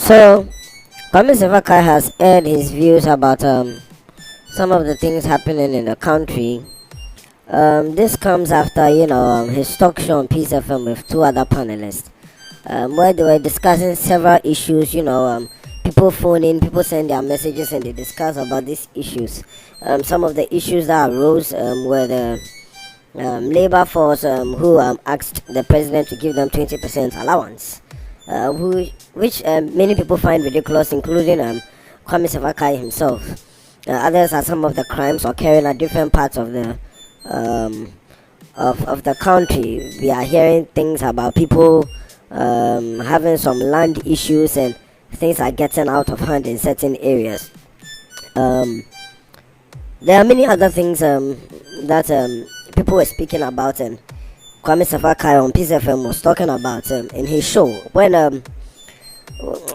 So, Kwame Sefa Kayi has aired his views about some of the things happening in the country. This comes after, his talk show on Peace FM with two other panelists, where they were discussing several issues. People phone in, people send their messages, and they discuss about these issues. Some of the issues that arose were the labor force who asked the president to give them 20% allowance, which many people find ridiculous, including Kwame Sefa Kayi himself. Others are some of the crimes occurring at different parts of the of the country. We are hearing things about people having some land issues, and things are getting out of hand in certain areas. There are many other things that people were speaking about, and Kwame Sefa Kayi on Peace FM was talking about in his show when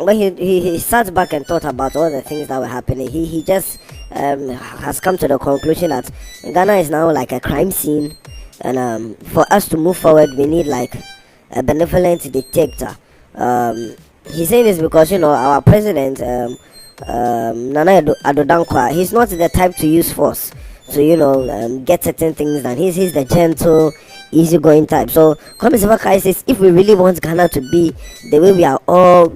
he sat back and thought about all the things that were happening. He just has come to the conclusion that Ghana is now like a crime scene, and for us to move forward, we need like a benevolent dictator. He's saying this because our president Nana Addo Dankwa, he's not the type to use force to get certain things done. He's the gentle, easygoing type. So Kwame Sefa Kayi says if we really want Ghana to be the way we are all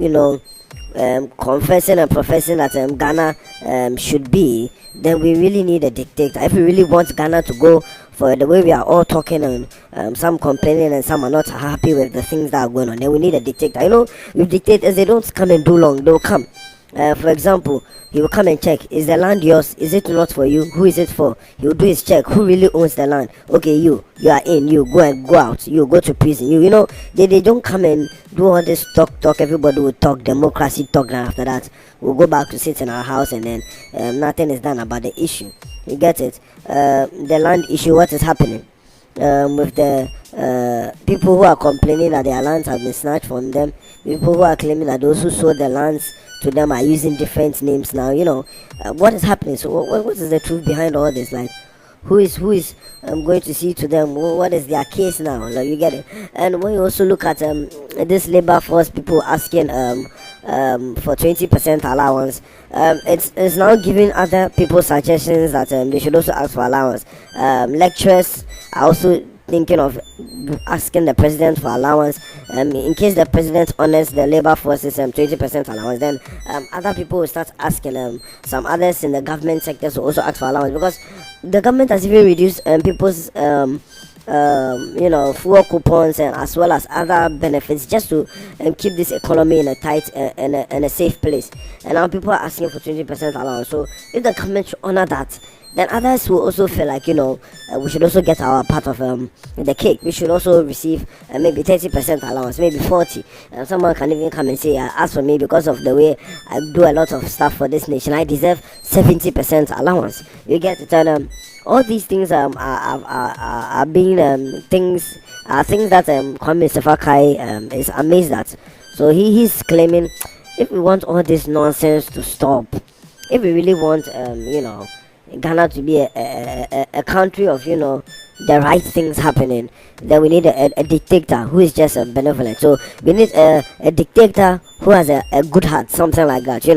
confessing and professing that Ghana should be, then we really need a dictator. If we really want Ghana to go for the way we are all talking, and some complaining and some are not happy with the things that are going on, then we need a dictator. With dictators, they don't come and do long, they'll come. For example, he will come and check, is the land yours? Is it not for you? Who is it for? He will do his check. Who really owns the land? Okay, you are in, you go and go out, you go to prison. They don't come and do all this talk. Everybody will talk, democracy talk, and after that we'll go back to sit in our house, and then nothing is done about the issue. You get it? The land issue, what is happening with the people who are complaining that their lands have been snatched from them, people who are claiming that those who sold the lands to them are using different names now. What is happening? So what is the truth behind all this? Like, who is going to see to them? What is their case now? Like, you get it? And when you also look at this labor force, people asking for 20% allowance, it's now giving other people suggestions that they should also ask for allowance. Lecturers are also thinking of asking the president for allowance. In case the president honors the labor force's 20% allowance, then other people will start asking. Some others in the government sectors will also ask for allowance, because the government has even reduced people's fuel coupons, and as well as other benefits, just to keep this economy in a tight and a safe place. And now people are asking for 20% allowance. So if the government should honor that, then others will also feel like we should also get our part of the cake. We should also receive maybe 30% allowance, maybe 40. Someone can even come and say, as for me, because of the way I do a lot of stuff for this nation, I deserve 70% allowance. You get it? And all these things are being things that Kwame Sefa Kayi is amazed at. So he's claiming, if we want all this nonsense to stop, if we really want Ghana to be a country of the right things happening, then we need a dictator who is just benevolent. So we need a dictator who has a good heart, something like that.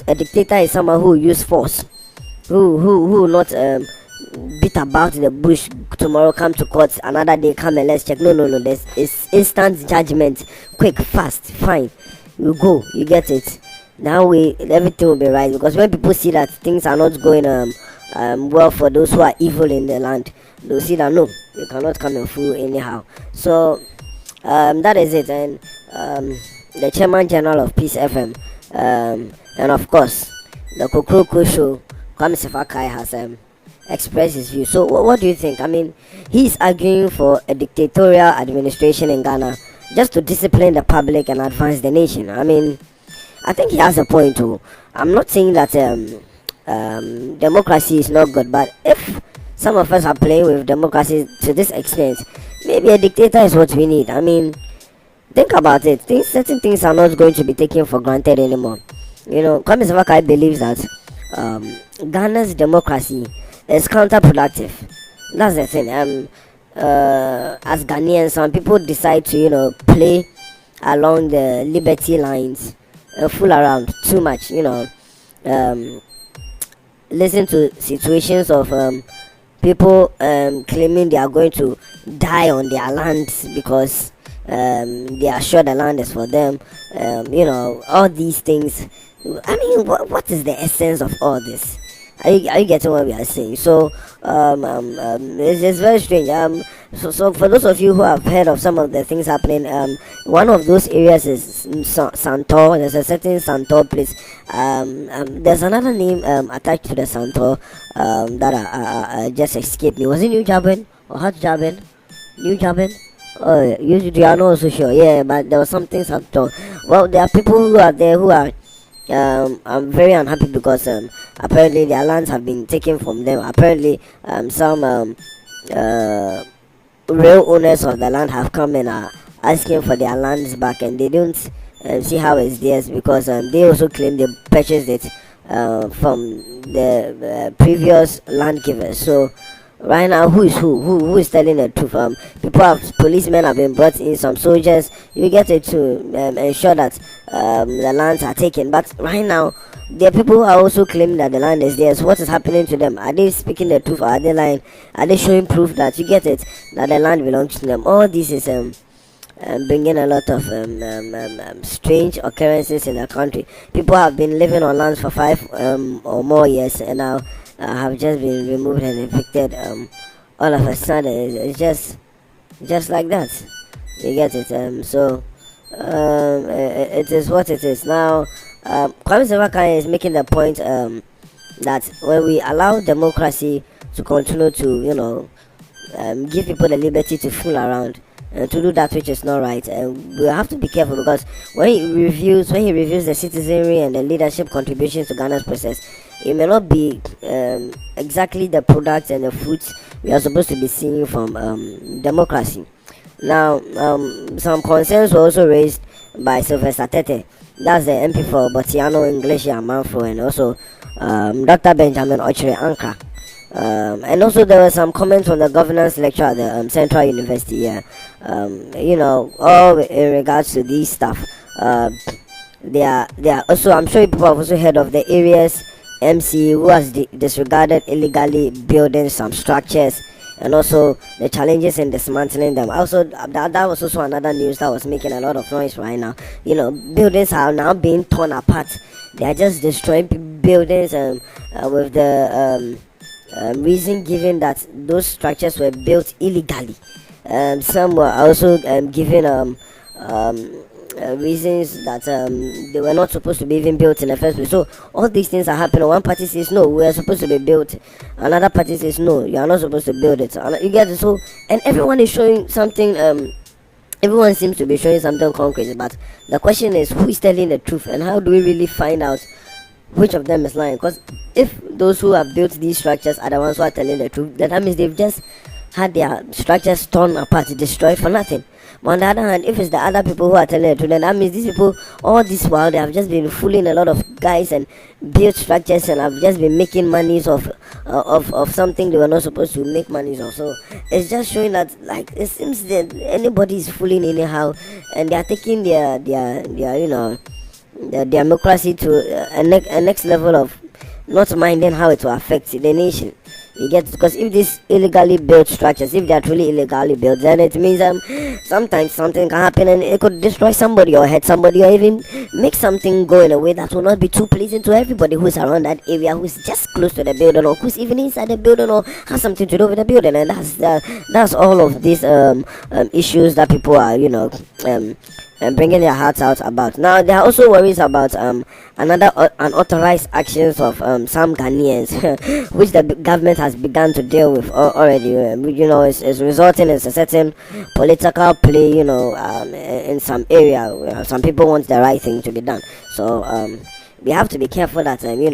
A dictator is someone who use force, who will not beat about the bush. Tomorrow come to court, another day come and let's check. No, there's instant judgment, quick, fast, fine, you go, you get it. Now everything will be right, because when people see that things are not going well for those who are evil in the land, they'll see that no, you cannot come and fool anyhow. So that is it. And the chairman general of Peace FM, and of course the Kokrokoo show, Kwame Sefa Kayi, has expressed his view. So what do you think? I mean, he's arguing for a dictatorial administration in Ghana just to discipline the public and advance the nation. I mean, I think he has a point too. I'm not saying that democracy is not good, but if some of us are playing with democracy to this extent, maybe a dictator is what we need. I mean, think about it. Certain things are not going to be taken for granted anymore. Kwame Sefa Kayi believes that Ghana's democracy is counterproductive. That's the thing. As Ghanaians, some people decide to play along the liberty lines fool around too much. Um, Listen to situations of people claiming they are going to die on their lands because they are sure the land is for them. All these things. I mean, what is the essence of all this? Are you getting what we are saying? So it's very strange. So for those of you who have heard of some of the things happening, one of those areas is Santor. There's a certain Santor place. There's another name attached to the Santor that just escaped me. Was it New Jabin or Hot Jabin? New Jabin? Oh, you are not so sure. Yeah, but there was something Santor. Well, there are people who are there who are I'm very unhappy because apparently their lands have been taken from them. Apparently, some real owners of the land have come and are asking for their lands back, and they don't see how it's theirs because they also claim they purchased it from the previous land givers. So right now, who is who is telling the truth? Policemen have been brought in, some soldiers. You get it to ensure that the lands are taken. But right now, there are people who are also claiming that the land is theirs. What is happening to them? Are they speaking the truth? Or are they lying? Are they showing proof that you get it, that the land belongs to them? All this is bringing a lot of strange occurrences in the country. People have been living on lands for 5 or more years, and now have just been removed and evicted all of a sudden. It's just like that. You get it. It is what it is now. Kwame Sefa Kayi is making the point that when we allow democracy to continue to give people the liberty to fool around and to do that which is not right, and we have to be careful because when he reviews the citizenry and the leadership contributions to Ghana's process, it may not be exactly the products and the fruits we are supposed to be seeing from democracy. Now, some concerns were also raised by Sylvester Tete, that's the MP for Botiano, English, Amanfo, and also Dr. Benjamin Ochre Anka. And also there were some comments from the governance lecturer at the Central University. Yeah, all in regards to these stuff. They are also. I'm sure people have also heard of the areas MC who has disregarded illegally building some structures, and also the challenges in dismantling them. Also, that was also another news that was making a lot of noise right now. Buildings are now being torn apart. They are just destroying buildings with the reason given that those structures were built illegally. Some were also given reasons that they were not supposed to be even built in the first place. So all these things are happening. One party says no, we are supposed to be built. Another party says no, you are not supposed to build it. You get it? So, and everyone is showing something. Everyone seems to be showing something concrete. But the question is, who is telling the truth, and how do we really find out which of them is lying? Because if those who have built these structures are the ones who are telling the truth, then that means they've just had their structures torn apart, destroyed for nothing. But on the other hand, if it's the other people who are telling the truth, then that means these people, all this while, they have just been fooling a lot of guys and built structures and have just been making monies of something they were not supposed to make monies of. So it's just showing that, like, it seems that anybody is fooling anyhow, and they are taking their the democracy to a next level of not minding how it will affect the nation. You get it? Because if these illegally built structures, if they are truly illegally built, then it means sometimes something can happen and it could destroy somebody or hurt somebody or even make something go in a way that will not be too pleasing to everybody who's around that area, who's just close to the building, or who's even inside the building, or has something to do with the building. And that's all of these issues that people are bringing their hearts out about. Now there are also worries about another unauthorized actions of some Ghanaians, which the government has begun to deal with already. It's resulting in a certain political play. In some area, some people want the right thing to be done. So we have to be careful that we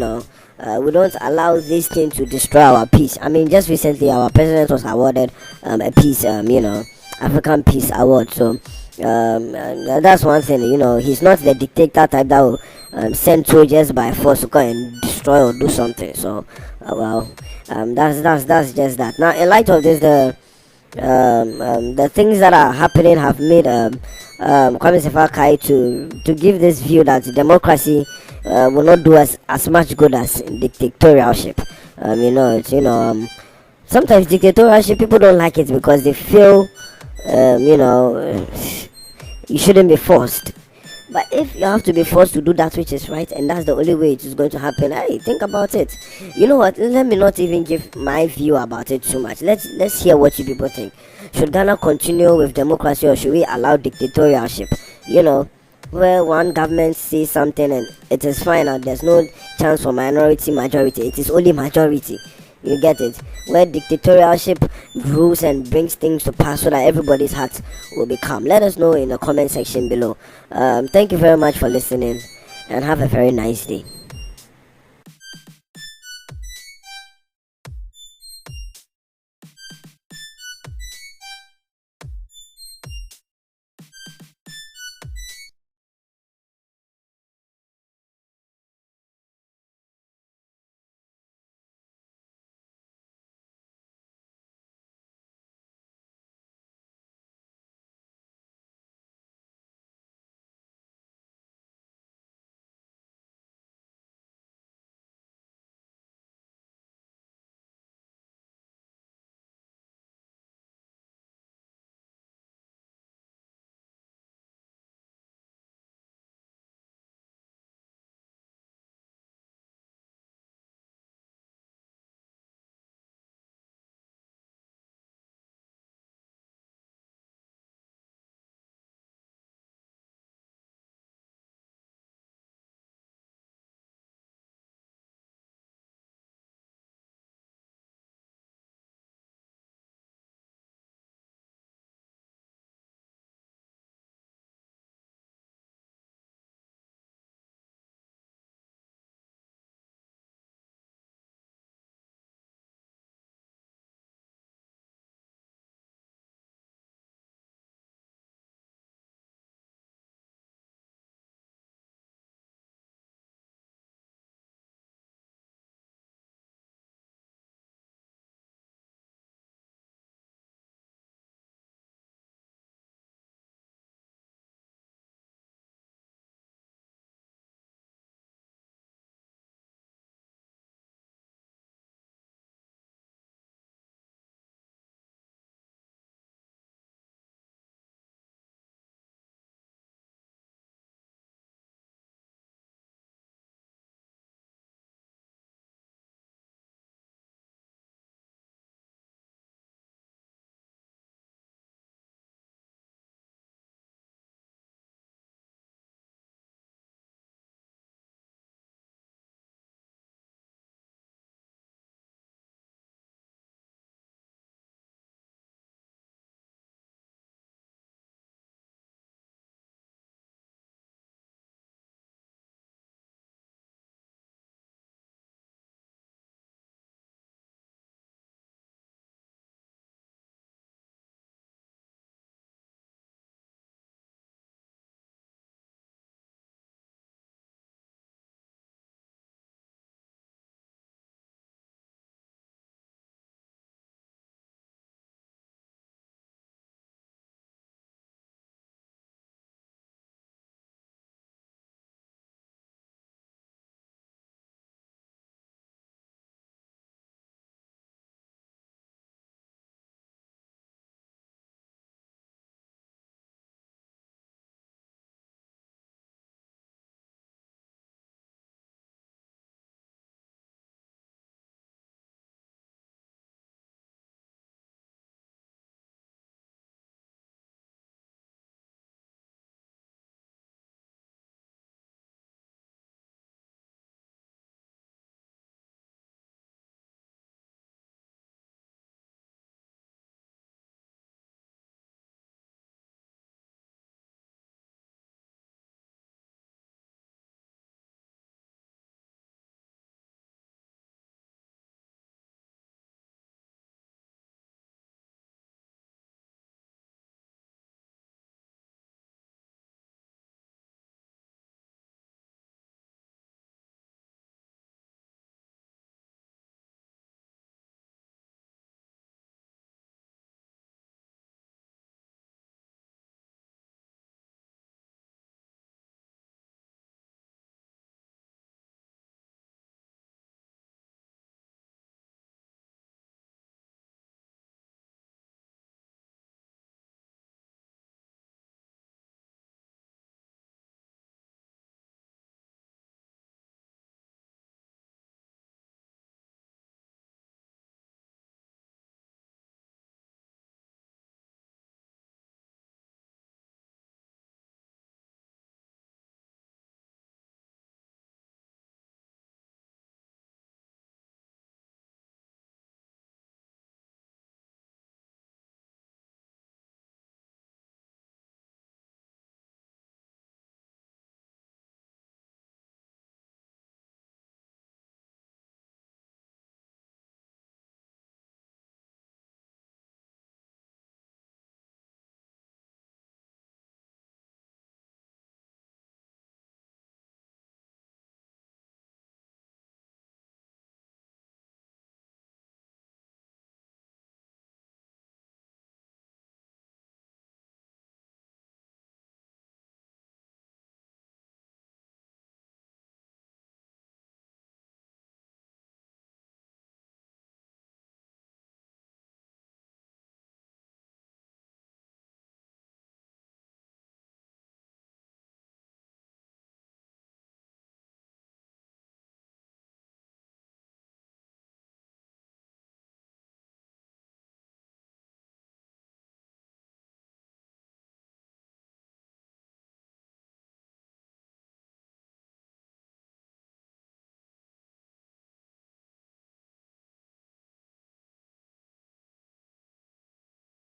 don't allow this thing to destroy our peace. I mean, just recently our president was awarded a peace, African Peace Award. So that's one thing. He's not the dictator type that will send soldiers by force to go and destroy or do something. So that's just that. Now, in light of this, the things that are happening have made Kwame Sefa Kayi to give this view that democracy will not do as much good as dictatorship. Sometimes dictatorship people don't like it because they feel you shouldn't be forced. But if you have to be forced to do that which is right, and that's the only way it is going to happen, hey, think about it. You know what? Let me not even give my view about it too much. Let's hear what you people think. Should Ghana continue with democracy, or should we allow dictatorship? Where one government says something and it is fine, and there's no chance for minority majority. It is only majority. You get it? Where dictatorship rules and brings things to pass so that everybody's heart will be calm. Let us know in the comment section below. Thank you very much for listening, and have a very nice day.